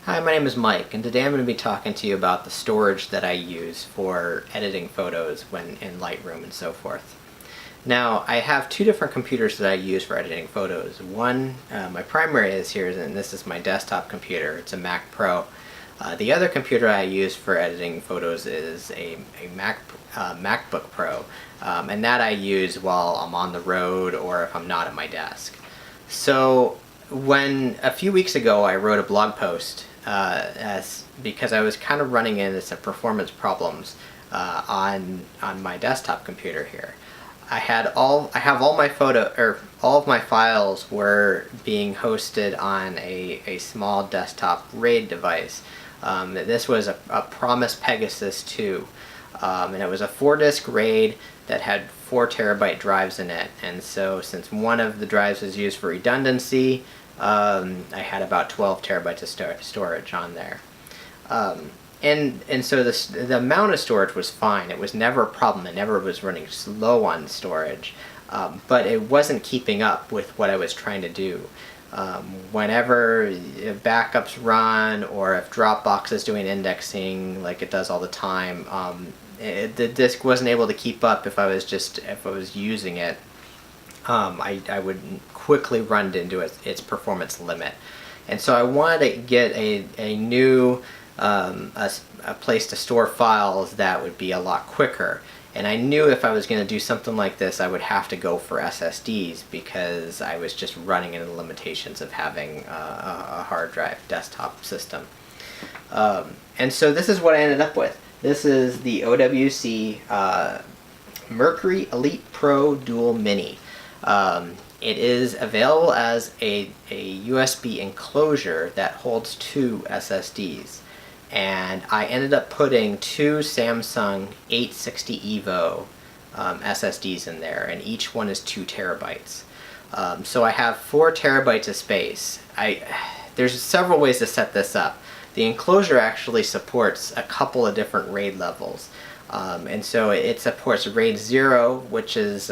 Hi, my name is Mike, and today I'm going to be talking to you about the storage that I use for editing photos when in Lightroom and so forth. Now, I have two different computers that I use for editing photos. One, my primary is here, and this is my desktop computer. It's a Mac Pro. The other computer I use for editing photos is a MacBook Pro, and that I use while I'm on the road or if I'm not at my desk. So, when a few weeks ago I wrote a blog post because I was kind of running into some performance problems on my desktop computer here. I have all of my files were being hosted on a small desktop RAID device. This was a Promise Pegasus 2, and it was a 4-disc RAID that had 4 terabyte drives in it. And so, since one of the drives was used for redundancy, I had about 12 terabytes of storage on there. And so the amount of storage was fine. It was never a problem. It never was running slow on storage. But it wasn't keeping up with what I was trying to do. Whenever backups run, or if Dropbox is doing indexing like it does all the time, the disk wasn't able to keep up if I was using it. I would quickly run into its performance limit. And so I wanted to get a new a place to store files that would be a lot quicker. And I knew if I was going to do something like this, I would have to go for SSDs because I was just running into the limitations of having a hard drive desktop system. And so this is what I ended up with. This is the OWC Mercury Elite Pro Dual Mini. It is available as a USB enclosure that holds 2 SSDs. And I ended up putting 2 Samsung 860 EVO SSDs in there, and each one is 2 terabytes. So I have 4 terabytes of space. There's several ways to set this up. The enclosure actually supports a couple of different RAID levels. And so it supports RAID 0, which is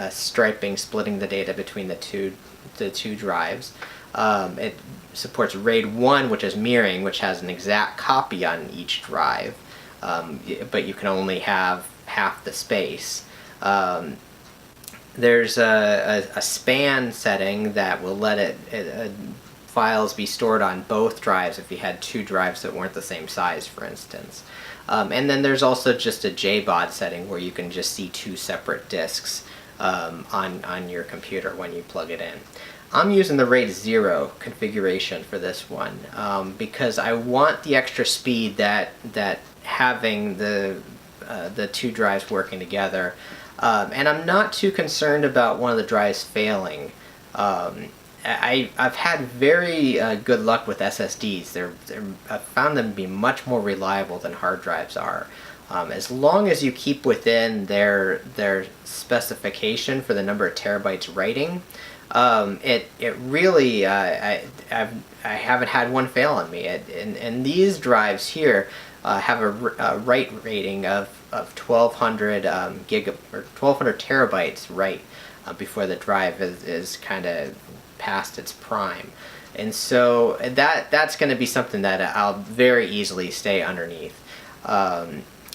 striping, splitting the data between the two drives. It supports RAID 1, which is mirroring, which has an exact copy on each drive, but you can only have half the space. There's a span setting that will let files be stored on both drives if you had 2 drives that weren't the same size, for instance. And then there's also just a JBOD setting where you can just see 2 separate disks on your computer when you plug it in. I'm using the RAID 0 configuration for this one because I want the extra speed that having the 2 drives working together. And I'm not too concerned about one of the drives failing. I've had very good luck with SSDs. I've found them to be much more reliable than hard drives are. As long as you keep within their specification for the number of terabytes writing, it really I haven't had one fail on me. And these drives here have a write rating of 1200 1200 terabytes write before the drive is kind of past its prime. And so that's going to be something that I'll very easily stay underneath.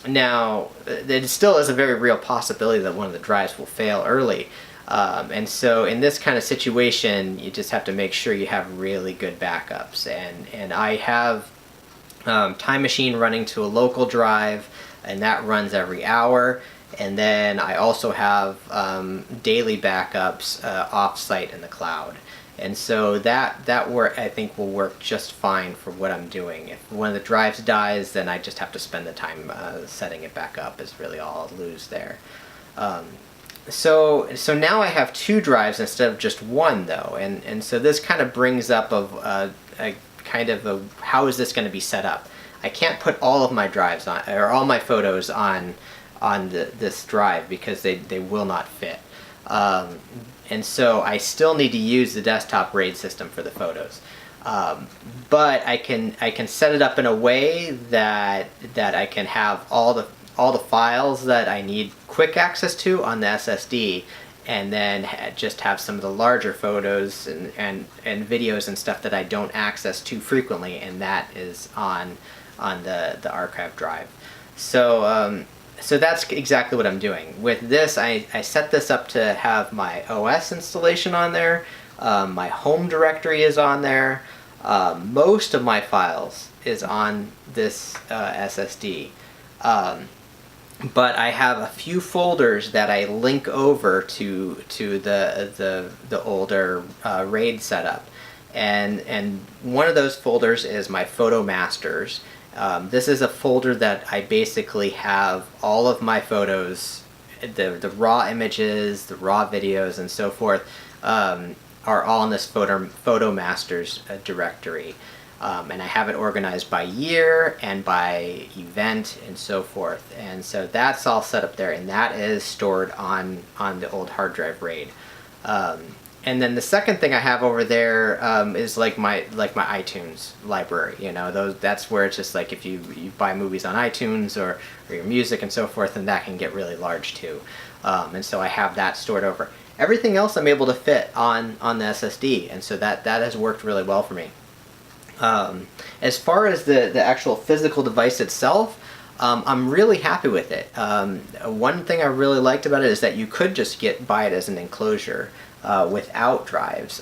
Now, it still is a very real possibility that one of the drives will fail early. And so in this kind of situation, you just have to make sure you have really good backups. And I have Time Machine running to a local drive, and that runs every hour. And then I also have daily backups off-site in the cloud. And so that work, I think, will work just fine for what I'm doing. If one of the drives dies, then I just have to spend the time setting it back up is really all I'll lose there. So now I have 2 drives instead of just 1, though. And so this kind of brings up a kind of how is this going to be set up? I can't put all of my drives on, or all my photos on this drive because they will not fit. And so I still need to use the desktop RAID system for the photos. But I can set it up in a way that I can have all the files that I need quick access to on the SSD, and then just have some of the larger photos and videos and stuff that I don't access too frequently, and that is on the archive drive. So so that's exactly what I'm doing. With this, I set this up to have my OS installation on there, my home directory is on there, most of my files is on this SSD. But I have a few folders that I link over to the older RAID setup, and one of those folders is my photo masters. This is a folder that I basically have all of my photos, the raw images, the raw videos, and so forth, are all in this photo masters directory. And I have it organized by year and by event and so forth. And so that's all set up there, and that is stored on the old hard drive RAID. And then the second thing I have over there is like my iTunes library. You know, that's where it's just like if you buy movies on iTunes or your music and so forth, and that can get really large too. And so I have that stored over. Everything else I'm able to fit on the SSD, and so that has worked really well for me. As far as the actual physical device itself, I'm really happy with it. One thing I really liked about it is that you could just buy it as an enclosure without drives.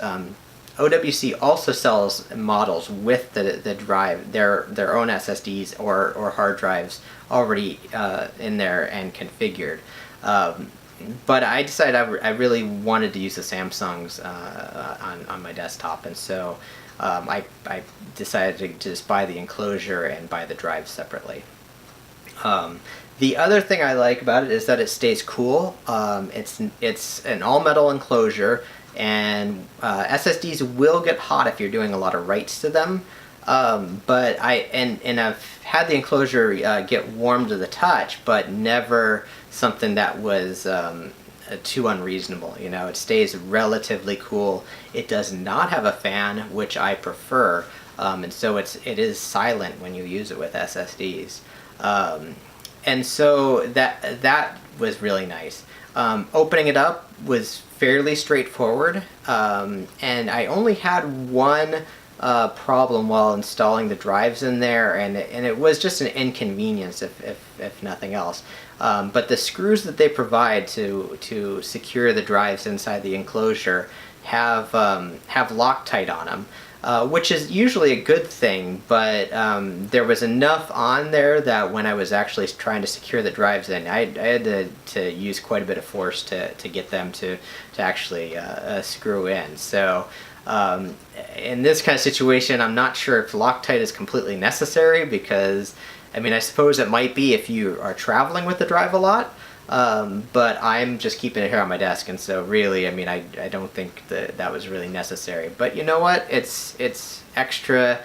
OWC also sells models with the drive, their own SSDs or hard drives already in there and configured. But I decided I really wanted to use the Samsungs on my desktop, and so I decided to just buy the enclosure and buy the drive separately. The other thing I like about it is that it stays cool. It's an all-metal enclosure, and SSDs will get hot if you're doing a lot of writes to them. But I've had the enclosure get warm to the touch, but never something that was too unreasonable. You know, it stays relatively cool. It does not have a fan, which I prefer, and so it is silent when you use it with SSDs. And so that was really nice. Opening it up was fairly straightforward, and I only had one problem while installing the drives in there, and it was just an inconvenience if nothing else. But the screws that they provide to secure the drives inside the enclosure have Loctite on them, which is usually a good thing, but there was enough on there that when I was actually trying to secure the drives in, I had to use quite a bit of force to get them to actually screw in. So in this kind of situation, I'm not sure if Loctite is completely necessary, because I mean, I suppose it might be if you are traveling with the drive a lot, but I'm just keeping it here on my desk, and so really, I mean, I don't think that was really necessary. But you know what? It's extra.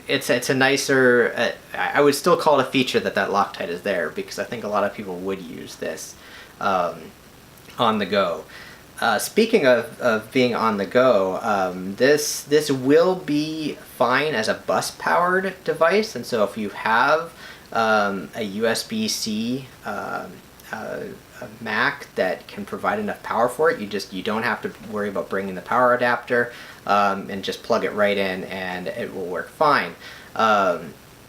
It's a nicer. I would still call it a feature that Loctite is there, because I think a lot of people would use this on the go. Speaking of being on the go, this will be fine as a bus-powered device, and so if you have a USB-C Mac that can provide enough power for it, you don't have to worry about bringing the power adapter, and just plug it right in and it will work fine.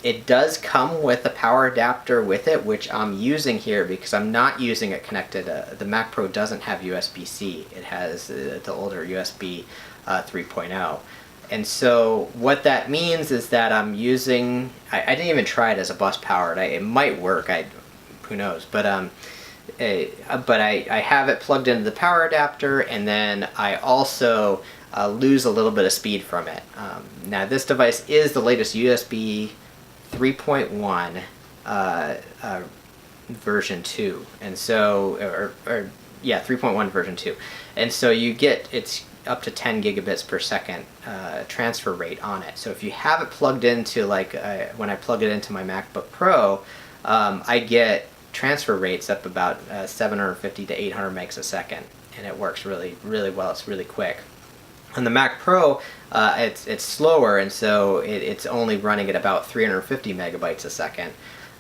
It does come with a power adapter with it, which I'm using here because I'm not using it connected. The Mac Pro doesn't have USB-C. It has the older USB 3.0. And so what that means is that I'm using, I didn't even try it as a bus powered. It might work, who knows, but I have it plugged into the power adapter, and then I also lose a little bit of speed from it. Now this device is the latest USB 3.1 version 2, and so, yeah, 3.1 version 2, and so it's up to 10 gigabits per second transfer rate on it. So if you have it plugged into, like when I plug it into my MacBook Pro, I get transfer rates up about 750 to 800 megs a second, and it works really, really well. It's really quick. On the Mac Pro, it's slower, and so it's only running at about 350 megabytes a second.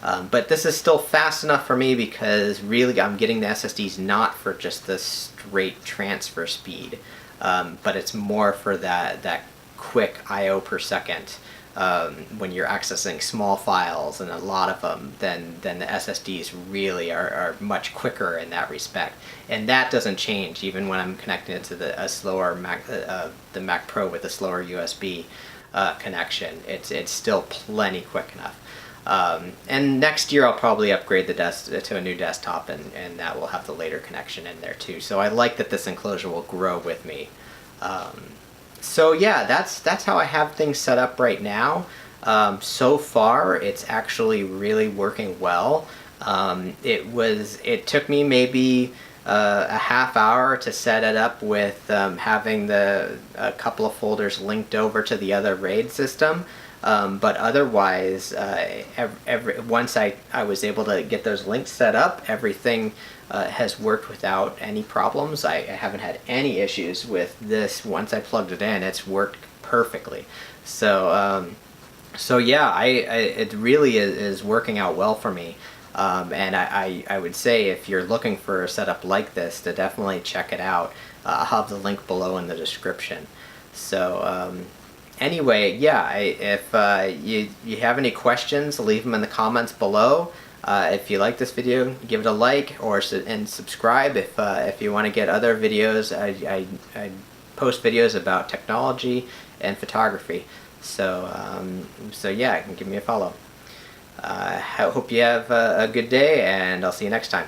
But this is still fast enough for me because really I'm getting the SSDs not for just the straight transfer speed, but it's more for that quick I/O per second. When you're accessing small files and a lot of them, then the SSDs really are much quicker in that respect. And that doesn't change even when I'm connecting it to the slower Mac, the Mac Pro with a slower USB connection. It's still plenty quick enough. And next year I'll probably upgrade the to a new desktop, and that will have the later connection in there too. So I like that this enclosure will grow with me. So yeah, that's how I have things set up right now. So far, it's actually really working well. It took me maybe a half hour to set it up with having a couple of folders linked over to the other RAID system. But otherwise, once I was able to get those links set up, everything has worked without any problems. I haven't had any issues with this. Once I plugged it in, it's worked perfectly. So yeah, it really is working out well for me. And I would say if you're looking for a setup like this, to definitely check it out. I'll have the link below in the description. So anyway, yeah, if you have any questions, leave them in the comments below. If you like this video, give it a like and subscribe if you want to get other videos. I post videos about technology and photography. So yeah, give me a follow. I hope you have a good day, and I'll see you next time.